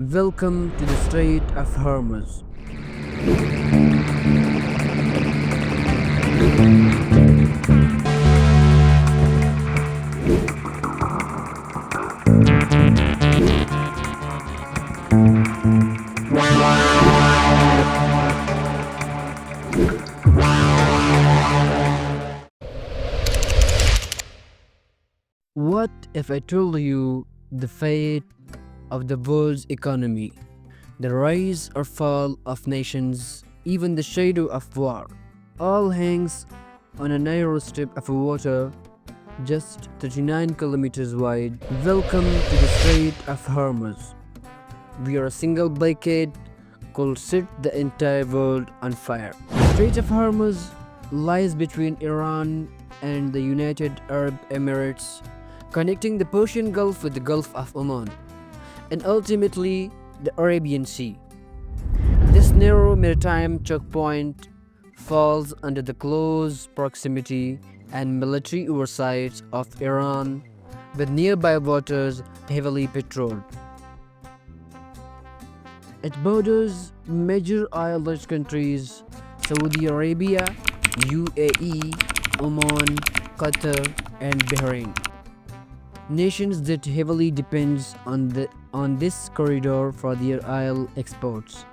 Welcome to the Strait of Hormuz. What if I told you the fate of the world's economy, the rise or fall of nations, even the shadow of war, all hangs on a narrow strip of water just 39 kilometers wide? Welcome to the Strait of Hormuz, where a single blockade could set the entire world on fire. The Strait of Hormuz lies between Iran and the United Arab Emirates, connecting the Persian Gulf with the Gulf of Oman and ultimately the Arabian Sea. This narrow maritime choke point falls under the close proximity and military oversight of Iran, with nearby waters heavily patrolled. It borders major oil-rich countries Saudi Arabia, UAE, Oman, Qatar, and Bahrain, nations that heavily depends on this corridor for their oil exports.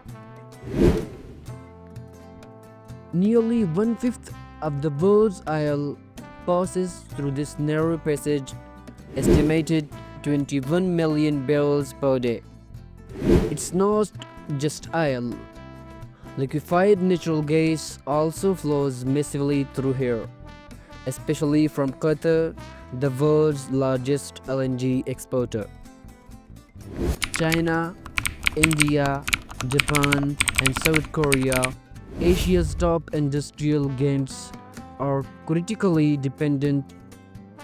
Nearly one-fifth of the world's oil passes through this narrow passage, estimated 21 million barrels per day. It's not just oil. Liquefied natural gas also flows massively through here, especially from Qatar, the world's largest LNG exporter. China, India, Japan, and South Korea, Asia's top industrial giants, are critically dependent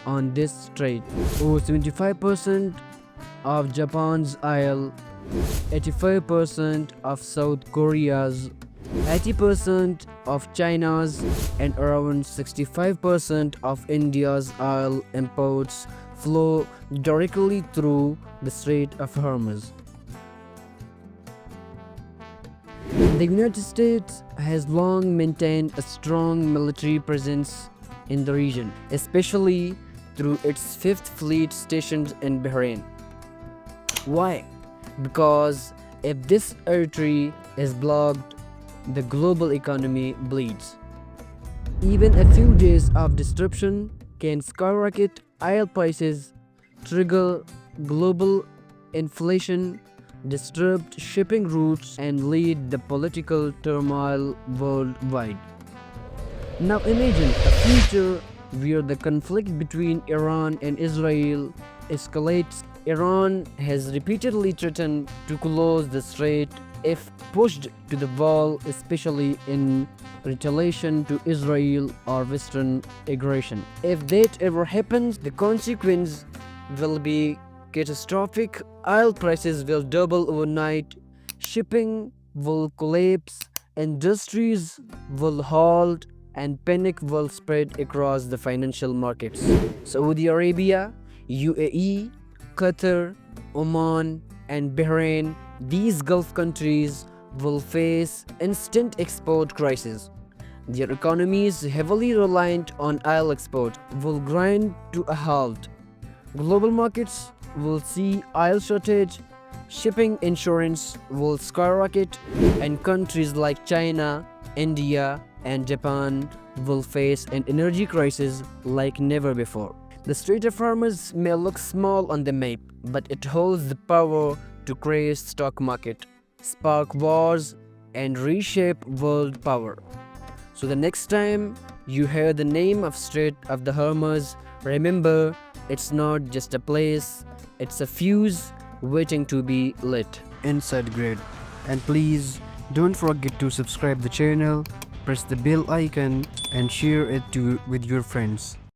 on this strait. Over 75% of Japan's oil, 85% of South Korea's, 80% of China's, and around 65% of India's oil imports flow directly through the Strait of Hormuz. The United States has long maintained a strong military presence in the region, especially through its Fifth Fleet stationed in Bahrain. Why? Because if this artery is blocked, the global economy bleeds. Even a few days of disruption can skyrocket oil prices, trigger global inflation, disrupt shipping routes, and lead the political turmoil worldwide. Now imagine a future where the conflict between Iran and Israel escalates. Iran has repeatedly threatened to close the strait if pushed to the wall, especially in retaliation to Israel or Western aggression. If that ever happens, the consequence will be catastrophic. Oil prices will double overnight, shipping will collapse, industries will halt, and panic will spread across the financial markets. Saudi Arabia, UAE, Qatar, Oman, and Bahrain, these Gulf countries will face instant export crisis. Their economies, heavily reliant on oil export, will grind to a halt. Global markets will see oil shortage, shipping insurance will skyrocket, and countries like China, India, and Japan will face an energy crisis like never before. The Strait of Hormuz may look small on the map, but it holds the power to crash stock market, spark wars, and reshape world power. So the next time you hear the name of Strait of the Hormuz, remember, it's not just a place, it's a fuse waiting to be lit. Inside Grid. And please don't forget to subscribe the channel, press the bell icon, and share it with your friends.